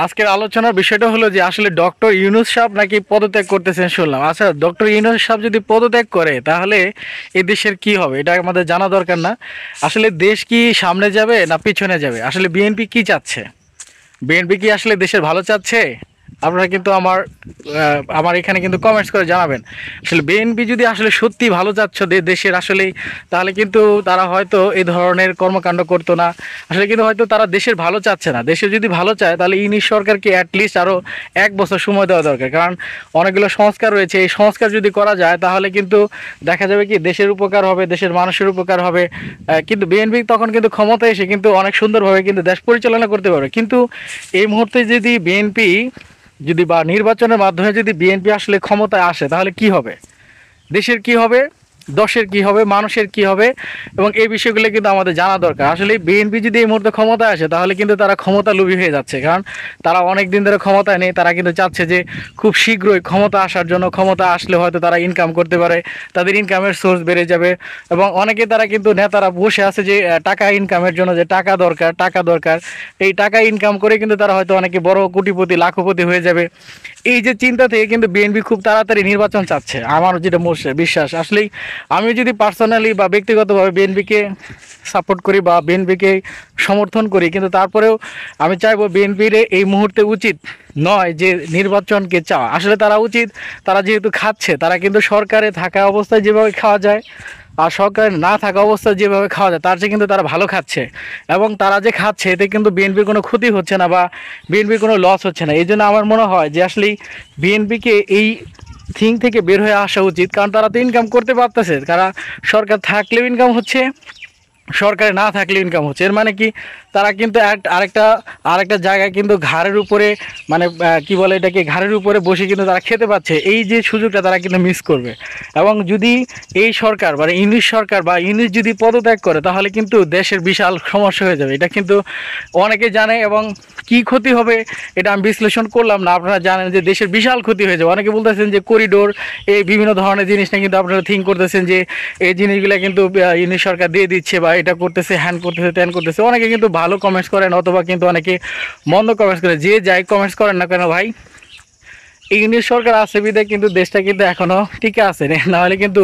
আজকের আলোচনার বিষয়টা হলো যে আসলে ডক্টর ইউনূস সাহেব নাকি পদত্যাগ করতেছেন শুনলাম। আচ্ছা, ডক্টর ইউনূস সাহেব যদি পদত্যাগ করে তাহলে এই দেশের কি হবে এটা আমাদের জানা দরকার না? আসলে দেশ কি সামনে যাবে না পিছনে যাবে? আসলে বিএনপি কি চাচ্ছে? বিএনপি কি আসলে দেশের ভালো চাচ্ছে? আপনারা কিন্তু আমার এখানে কিন্তু কমেন্টস করে জানাবেন। আসলে বিএনপি যদি আসলে সত্যি ভালো চাচ্ছ দেশের আসলেই, তাহলে কিন্তু তারা হয়তো এই ধরনের কর্মকাণ্ড করতো না। আসলে কিন্তু হয়তো তারা দেশের ভালো চাচ্ছে না। দেশে যদি ভালো চায় তাহলে ইউনিশ সরকারকে অ্যাটলিস্ট আরও 1 বছর সময় দেওয়া দরকার। কারণ অনেকগুলো সংস্কার রয়েছে, এই সংস্কার যদি করা যায় তাহলে কিন্তু দেখা যাবে কি দেশের উপকার হবে, দেশের মানুষের উপকার হবে। কিন্তু বিএনপি তখন কিন্তু ক্ষমতায় এসে কিন্তু অনেক সুন্দরভাবে কিন্তু দেশ পরিচালনা করতে পারবে। কিন্তু এই মুহূর্তে যদি বিএনপি যদি বা নির্বাচনের মাধ্যমে যদি বিএনপি আসলে ক্ষমতায় আসে তাহলে কি হবে? দেশের কি হবে, দশের কি হবে, মানুষের কি হবে, এবং এই বিষয়গুলো কিন্তু আমাদের জানা দরকার। আসলে বিএনপি যদি এই মুহূর্তে ক্ষমতায় আসে তাহলে কিন্তু তারা ক্ষমতা লোভী হয়ে যাচ্ছে। কারণ তারা অনেক দিন ধরে ক্ষমতায় নেই, তারা কিন্তু চাচ্ছে যে খুব শীঘ্রই ক্ষমতা আসার জন্য। ক্ষমতা আসলে হয়তো তারা ইনকাম করতে পারে, তাদের ইনকামের সোর্স বেড়ে যাবে। এবং অনেকে তারা কিন্তু নেতারা বসে আছে যে টাকা ইনকামের জন্য, যে টাকা দরকার টাকা দরকার, এই টাকা ইনকাম করে কিন্তু তারা হয়তো অনেকে বড় কোটিপতি লাখপতি হয়ে যাবে। এই যে চিন্তা থেকে কিন্তু বিএনপি খুব তাড়াতাড়ি নির্বাচন চাচ্ছে, আমার যেটা বিশ্বাস। আসলেই আমি যদি পার্সোনালি বা ব্যক্তিগতভাবে বিএনপিকে সাপোর্ট করি বা বিএনপিকে সমর্থন করি, কিন্তু তারপরেও আমি চাইবো বিএনপির এই মুহূর্তে উচিত নয় যে নির্বাচনকে চাওয়া। আসলে তারা উচিত, তারা যেহেতু খাচ্ছে, তারা কিন্তু সরকারে থাকা অবস্থায় যেভাবে খাওয়া যায় আর সরকারে না থাকা অবস্থায় যেভাবে খাওয়া যায় তার চেয়ে কিন্তু তারা ভালো খাচ্ছে। এবং তারা যে খাচ্ছে এতে কিন্তু বিএনপির কোনো ক্ষতি হচ্ছে না বা বিএনপির কোনো লস হচ্ছে না। এই জন্য আমার মনে হয় যে আসলেই বিএনপিকে এই থিং থেকে বের হয়ে আসা উচিত। কারণ তারা তো ইনকাম করতে পারতেছে, তারা সরকার থাকলেও ইনকাম হচ্ছে, সরকারে না থাকলে ইনকাম হচ্ছে। এর মানে কি তারা কিন্তু আরেকটা আরেকটা জায়গায় কিন্তু ঘাড়ের উপরে, মানে কি বলে এটাকে, ঘাড়ের উপরে বসে কিন্তু তারা খেতে পাচ্ছে। এই যে সুযোগটা তারা কিন্তু মিস করবে। এবং যদি এই সরকার মানে ইউনিশ সরকার বা ইউনিশ যদি পদত্যাগ করে তাহলে কিন্তু দেশের বিশাল সমস্যা হয়ে যাবে। এটা কিন্তু অনেকে জানে। এবং কি ক্ষতি হবে এটা আমি বিশ্লেষণ করলাম না, আপনারা জানেন যে দেশের বিশাল ক্ষতি হয়ে যাবে। অনেকে বলতেছেন যে করিডোর, এই বিভিন্ন ধরনের জিনিস না, কিন্তু আপনারা থিঙ্ক করতেছেন যে এই জিনিসগুলো কিন্তু ইউনিশ সরকার দিয়ে দিচ্ছে বা এটা করতেছে, হ্যান করতেছে, ত্যান করতেছে। অনেকে কিন্তু ভালো কমেন্টস করেন অথবা কিন্তু অনেকে মন্দ কমেন্টস করে, যে যাই কমেন্টস করেন না কেন ভাই, ইউনিশ সরকার আছে বিধায় কিন্তু দেশটা কিন্তু এখনো টিকে আছে। নাহলে কিন্তু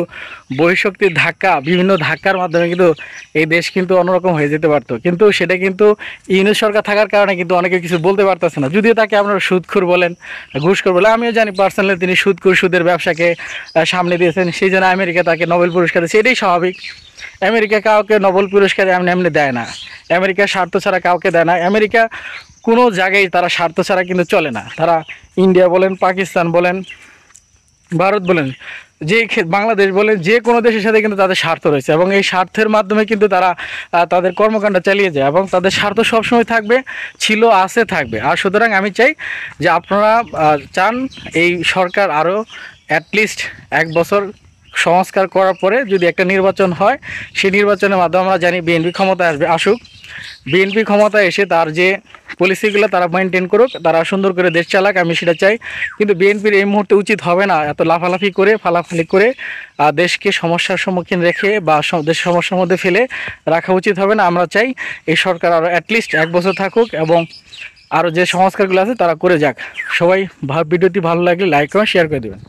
বহিঃশক্তির ধাক্কা, বিভিন্ন ধাক্কার মাধ্যমে কিন্তু এই দেশ কিন্তু অন্যরকম হয়ে যেতে পারতো। কিন্তু সেটা কিন্তু ইউনিশ সরকার থাকার কারণে কিন্তু অনেকে কিছু বলতে পারতেছে না। যদিও তাকে আপনারা সুদখোর বলেন, ঘুষখোর বলেন, আমিও জানি পার্সোনালি তিনি সুদখোর, সুদের ব্যবসাকে সামনে দিয়েছেন, সেই জন্য আমেরিকা তাকে নোবেল পুরস্কার দিয়েছে। এটাই স্বাভাবিক। আমেরিকা কাউকে নোবেল পুরস্কার এমনি এমনি দেয় না। আমেরিকা স্বার্থ ছাড়া কাউকে দেয় না। আমেরিকা কোনো জায়গায় তারা স্বার্থ ছাড়া কিন্তু চলে না। তারা ইন্ডিয়া বলেন, পাকিস্তান বলেন, ভারত বলেন, যে বাংলাদেশ বলেন, যে কোনো দেশের সাথে কিন্তু তাদের স্বার্থ রয়েছে। এবং এই স্বার্থের মাধ্যমে কিন্তু তারা তাদের কর্মকাণ্ড চালিয়ে যায়। এবং তাদের স্বার্থ সবসময় থাকবে, ছিল, আছে, থাকবে। আর সুতরাং আমি চাই যে আপনারা চান এই সরকার আরও অ্যাটলিস্ট 1 বছর সংস্কার করার পরে যদি একটা নির্বাচন হয়, সেই নির্বাচনের মাধ্যমে আমরা জানি বিএনপি ক্ষমতায় আসবে, আসুক। বিএনপি ক্ষমতায় এসে তার যে পলিসিগুলো তারা মেনটেন করুক, তারা সুন্দর করে দেশ চালাক, আমি সেটা চাই। কিন্তু বিএনপির এই মুহূর্তে উচিত হবে না এত লাফালাফি করে, ফালাফালি করে দেশকে সমস্যার সম্মুখীন রেখে বা দেশ সমস্যার মধ্যে ফেলে রাখা উচিত হবে না। আমরা চাই এই সরকার আরও অ্যাটলিস্ট 1 বছর থাকুক এবং আরও যে সংস্কারগুলো আছে তারা করে যাক। সবাই ভিডিওটি ভালো লাগলে লাইক এবং শেয়ার করে দেবেন।